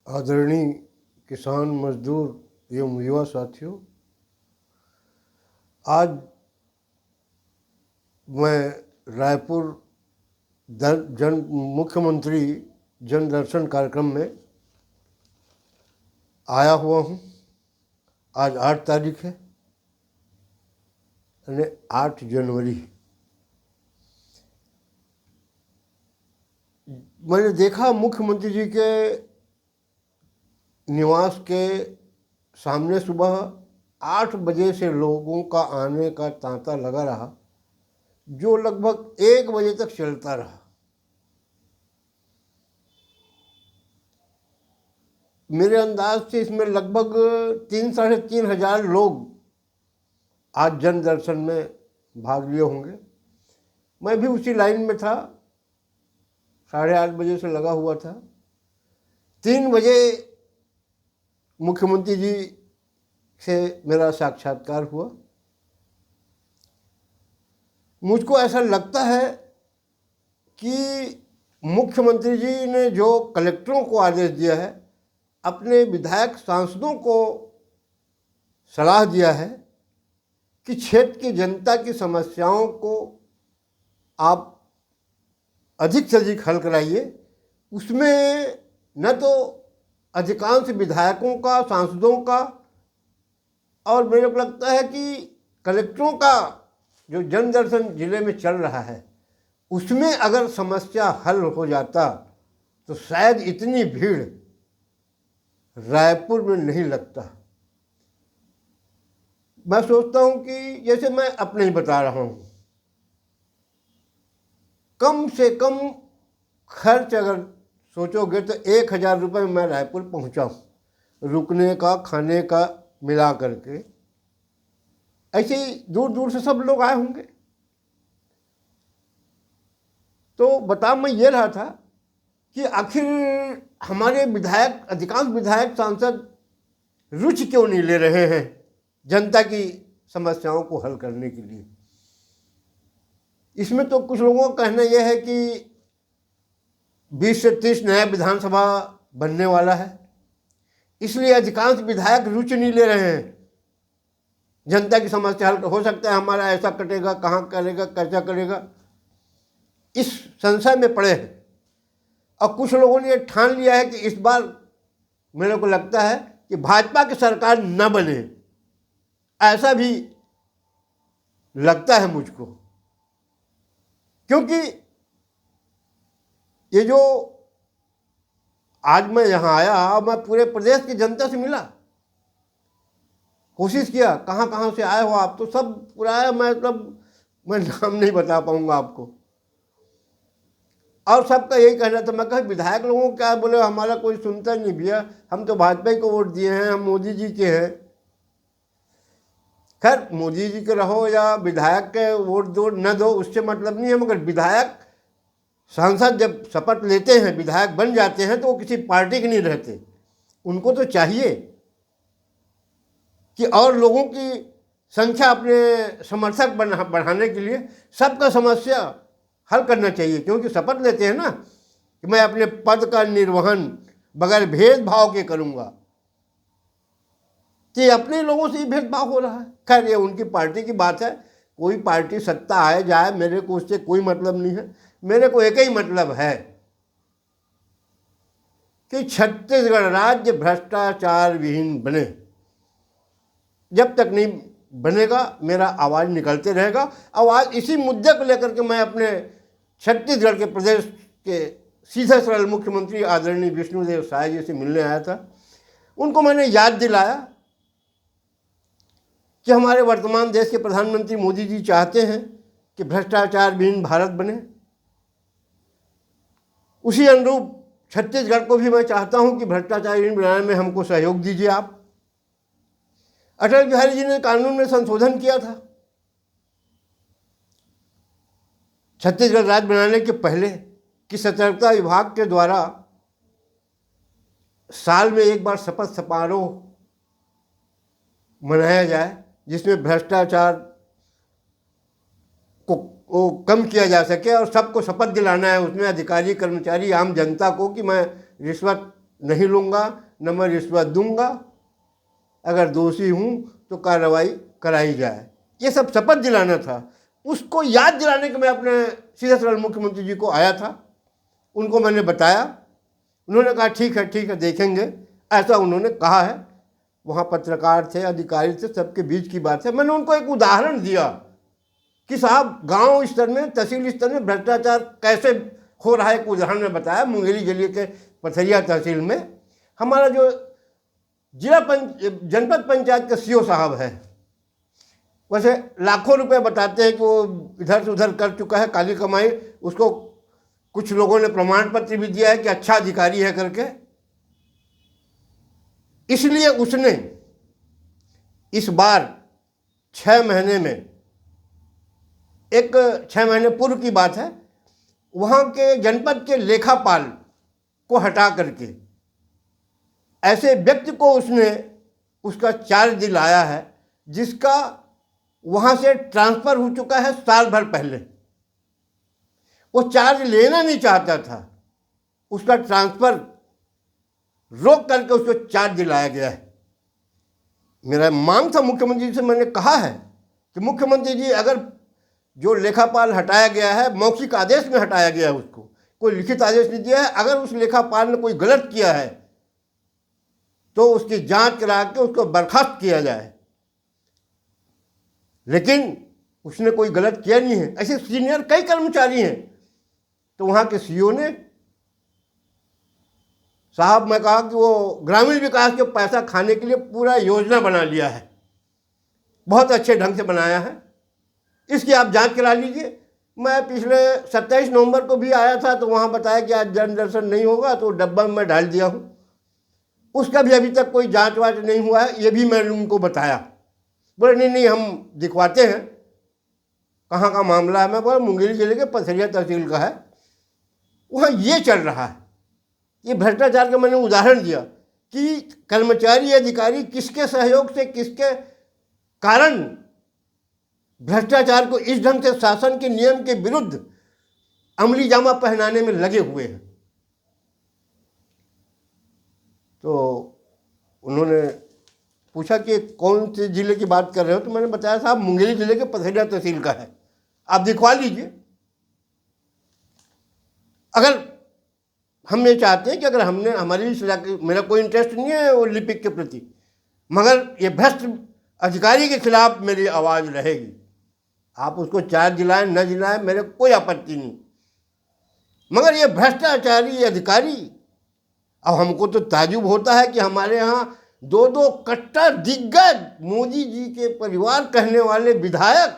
आदरणीय किसान मजदूर एवं युवा साथियों, आज मैं रायपुर मुख्यमंत्री जन दर्शन कार्यक्रम में आया हुआ हूँ। आज 8 तारीख है, यानी 8 जनवरी। मैंने देखा मुख्यमंत्री जी के निवास के सामने सुबह 8 बजे से लोगों का आने का तांता लगा रहा, जो लगभग 1 बजे तक चलता रहा। मेरे अंदाज से इसमें लगभग 3-3.5 हजार लोग आज जन दर्शन में भाग लिए होंगे। मैं भी उसी लाइन में था, 8:30 बजे से लगा हुआ था। 3 बजे मुख्यमंत्री जी से मेरा साक्षात्कार हुआ। मुझको ऐसा लगता है कि मुख्यमंत्री जी ने जो कलेक्टरों को आदेश दिया है, अपने विधायक सांसदों को सलाह दिया है कि क्षेत्र की जनता की समस्याओं को आप अधिक से अधिक हल कराइए। उसमें न तो अधिकांश विधायकों का, सांसदों का, और मेरे को लगता है कि कलेक्टरों का जो जन दर्शन जिले में चल रहा है, उसमें अगर समस्या हल हो जाता तो शायद इतनी भीड़ रायपुर में नहीं लगता। मैं सोचता हूँ कि जैसे मैं अपने ही बता रहा हूँ, कम से कम खर्च अगर सोचोगे तो 1,000 रुपये में मैं रायपुर पहुँचा हूँ, रुकने का, खाने का मिला करके। ऐसे ही दूर दूर से सब लोग आए होंगे। तो बता मैं ये रहा था कि आखिर हमारे विधायक, अधिकांश विधायक सांसद रुचि क्यों नहीं ले रहे हैं जनता की समस्याओं को हल करने के लिए। इसमें तो कुछ लोगों का कहना यह है कि 20 से 30 नया विधानसभा बनने वाला है, इसलिए अधिकांश विधायक रुचि नहीं ले रहे हैं जनता की समस्या हल। हो सकता है हमारा ऐसा कटेगा, कहाँ करेगा, कैसा करेगा, इस संशय में पड़े हैं। और कुछ लोगों ने ठान लिया है कि इस बार मेरे को लगता है कि भाजपा की सरकार न बने, ऐसा भी लगता है मुझको। क्योंकि ये जो आज मैं यहाँ आया, मैं पूरे प्रदेश की जनता से मिला, कोशिश किया, कहाँ कहाँ से आए हो आप, तो सब पूरा है। मैं नाम नहीं बता पाऊँगा आपको। और सबका यही कहना था। मैं कहा विधायक लोगों क्या बोले, हमारा कोई सुनता नहीं भैया, हम तो भाजपा को वोट दिए हैं, हम मोदी जी के हैं। खैर, मोदी जी के रहो या विधायक के वोट दो न दो, उससे मतलब नहीं है, मगर विधायक सांसद जब शपथ लेते हैं, विधायक बन जाते हैं, तो वो किसी पार्टी के नहीं रहते। उनको तो चाहिए कि और लोगों की संख्या अपने समर्थक बढ़ाने के लिए सबका समस्या हल करना चाहिए। क्योंकि शपथ लेते हैं ना कि मैं अपने पद का निर्वहन बगैर भेदभाव के करूँगा, तो ये अपने लोगों से ही भेदभाव हो रहा है। खैर, ये उनकी पार्टी की बात है। कोई पार्टी सत्ता आए जाए, मेरे को उससे कोई मतलब नहीं है। मेरे को एक ही मतलब है कि छत्तीसगढ़ राज्य भ्रष्टाचार विहीन बने। जब तक नहीं बनेगा, मेरा आवाज़ निकलते रहेगा। आवाज़ इसी मुद्दे को लेकर के मैं अपने छत्तीसगढ़ के प्रदेश के सीधे सरल मुख्यमंत्री आदरणीय विष्णुदेव साय जी से मिलने आया था। उनको मैंने याद दिलाया कि हमारे वर्तमान देश के प्रधानमंत्री मोदी जी चाहते हैं कि भ्रष्टाचार विहीन भारत बने। उसी अनुरूप छत्तीसगढ़ को भी मैं चाहता हूं कि भ्रष्टाचार विहीन बनाने में हमको सहयोग दीजिए आप। अटल बिहारी जी ने कानून में संशोधन किया था छत्तीसगढ़ राज्य बनाने के पहले कि सतर्कता विभाग के द्वारा साल में एक बार शपथ समारोह मनाया जाए, जिसमें भ्रष्टाचार को कम किया जा सके और सबको शपथ दिलाना है उसमें, अधिकारी, कर्मचारी, आम जनता को, कि मैं रिश्वत नहीं लूँगा, न मैं रिश्वत दूंगा, अगर दोषी हूँ तो कार्रवाई कराई जाए। ये सब शपथ दिलाना था। उसको याद दिलाने के मैं अपने सीधे सरल मुख्यमंत्री जी को आया था। उनको मैंने बताया, उन्होंने कहा ठीक है देखेंगे, ऐसा उन्होंने कहा है। वहाँ पत्रकार थे, अधिकारी थे, सबके बीच की बात है। मैंने उनको एक उदाहरण दिया कि साहब गांव स्तर में, तहसील स्तर में भ्रष्टाचार कैसे हो रहा है। एक उदाहरण में बताया। मुंगेली जिले के पथरिया तहसील में हमारा जो जनपद पंचायत का सीओ साहब है, वैसे लाखों रुपए बताते हैं कि वो इधर से उधर कर चुका है, काली कमाई। उसको कुछ लोगों ने प्रमाण पत्र भी दिया है कि अच्छा अधिकारी है करके। इसलिए उसने इस बार 6 महीने में, एक 6 महीने पूर्व की बात है, वहाँ के जनपद के लेखापाल को हटा करके ऐसे व्यक्ति को उसने उसका चार्ज दिलाया है जिसका वहाँ से ट्रांसफ़र हो चुका है साल भर पहले। वो चार्ज लेना नहीं चाहता था, उसका ट्रांसफ़र रोक करके उसको चार्ज दिलाया गया है। मेरा मांग था मुख्यमंत्री जी से, मैंने कहा है कि मुख्यमंत्री जी, अगर जो लेखापाल हटाया गया है मौखिक आदेश में हटाया गया है, उसको कोई लिखित आदेश नहीं दिया है, अगर उस लेखापाल ने कोई गलत किया है तो उसकी जांच करा के उसको बर्खास्त किया जाए। लेकिन उसने कोई गलत किया नहीं है। ऐसे सीनियर कई कर्मचारी हैं। तो वहाँ के सीईओ ने, साहब मैं कहा कि वो ग्रामीण विकास के पैसा खाने के लिए पूरा योजना बना लिया है, बहुत अच्छे ढंग से बनाया है, इसकी आप जांच करा लीजिए। मैं पिछले 27 नवंबर को भी आया था, तो वहाँ बताया कि आज जन दर्शन नहीं होगा, तो डब्बा में मैं डाल दिया हूँ। उसका भी अभी तक कोई जांच वाच नहीं हुआ है, ये भी मैंने उनको बताया। बोले नहीं हम दिखवाते हैं कहाँ का मामला है। मैं बोला मुंगेली जिले के पथरिया तहसील का है, वहाँ ये चल रहा है। ये भ्रष्टाचार का मैंने उदाहरण दिया कि कर्मचारी अधिकारी किसके सहयोग से, किसके कारण भ्रष्टाचार को इस ढंग से शासन के नियम के विरुद्ध अमली जामा पहनाने में लगे हुए हैं। तो उन्होंने पूछा कि कौन से जिले की बात कर रहे हो, तो मैंने बताया साहब मुंगेली जिले के पथरिया तहसील का है, आप दिखवा लीजिए। अगर हम ये चाहते हैं कि अगर हमने हमारी इस इलाके, मेरा कोई इंटरेस्ट नहीं है वो लिपिक के प्रति, मगर ये भ्रष्ट अधिकारी के खिलाफ मेरी आवाज़ रहेगी। आप उसको चार्ज दिलाएं न दिलाएं, मेरे कोई आपत्ति नहीं, मगर ये भ्रष्टाचारी अधिकारी। अब हमको तो ताजुब होता है कि हमारे यहाँ 2 कट्टर दिग्गज मोदी जी के परिवार कहने वाले विधायक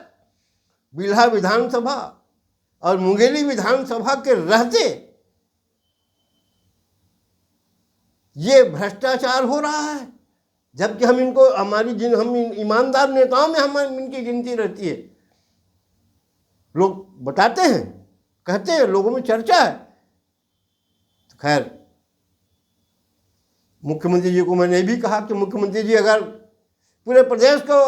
बिल्हा विधानसभा और मुंगेली विधानसभा के रहते ये भ्रष्टाचार हो रहा है, जबकि हम इनको हम ईमानदार नेताओं में हम इनकी गिनती रहती है। लोग बताते हैं, कहते हैं, लोगों में चर्चा है। तो खैर, मुख्यमंत्री जी को मैंने ये भी कहा कि मुख्यमंत्री जी, अगर पूरे प्रदेश को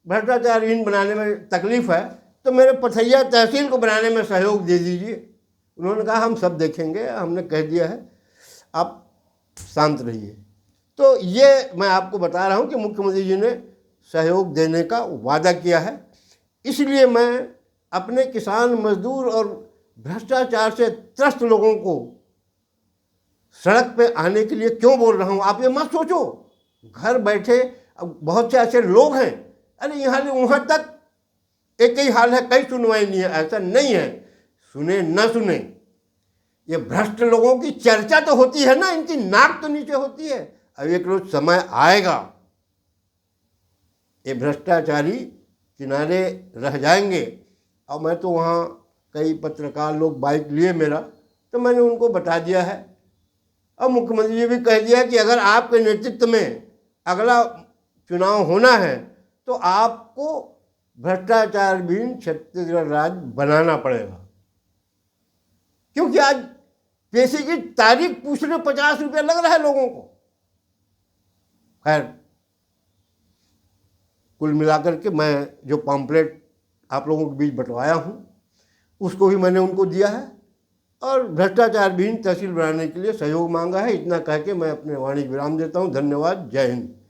भ्रष्टाचारहीन बनाने में तकलीफ है तो मेरे पथरिया तहसील को बनाने में सहयोग दे दीजिए। उन्होंने कहा हम सब देखेंगे, हमने कह दिया है, आप शांत रहिए। तो ये मैं आपको बता रहा हूँ कि मुख्यमंत्री जी ने सहयोग देने का वादा किया है। इसलिए मैं अपने किसान, मजदूर और भ्रष्टाचार से त्रस्त लोगों को सड़क पे आने के लिए क्यों बोल रहा हूँ। आप ये मत सोचो घर बैठे बहुत से ऐसे लोग हैं, अरे यहाँ से वहाँ तक एक ही हाल है, कई सुनवाई नहीं है, ऐसा नहीं है। सुने न सुने, ये भ्रष्ट लोगों की चर्चा तो होती है ना, इनकी नाक तो नीचे होती है। अब एक रोज समय आएगा, ये भ्रष्टाचारी किनारे रह जाएंगे। और मैं तो वहाँ कई पत्रकार लोग बाइक लिए मेरा, तो मैंने उनको बता दिया है और मुख्यमंत्री जी भी कह दिया कि अगर आपके नेतृत्व में अगला चुनाव होना है तो आपको भ्रष्टाचार विहीन छत्तीसगढ़ राज्य बनाना पड़ेगा। क्योंकि आज पेशी की तारीख पूछने 50 रुपया लग रहा है लोगों को। खैर, कुल मिलाकर के मैं जो पॉम्पलेट आप लोगों के बीच बंटवाया हूँ उसको भी मैंने उनको दिया है और भ्रष्टाचार विहीन तहसील बनाने के लिए सहयोग मांगा है। इतना कह के मैं अपने वाणी विराम देता हूँ। धन्यवाद। जय हिंद।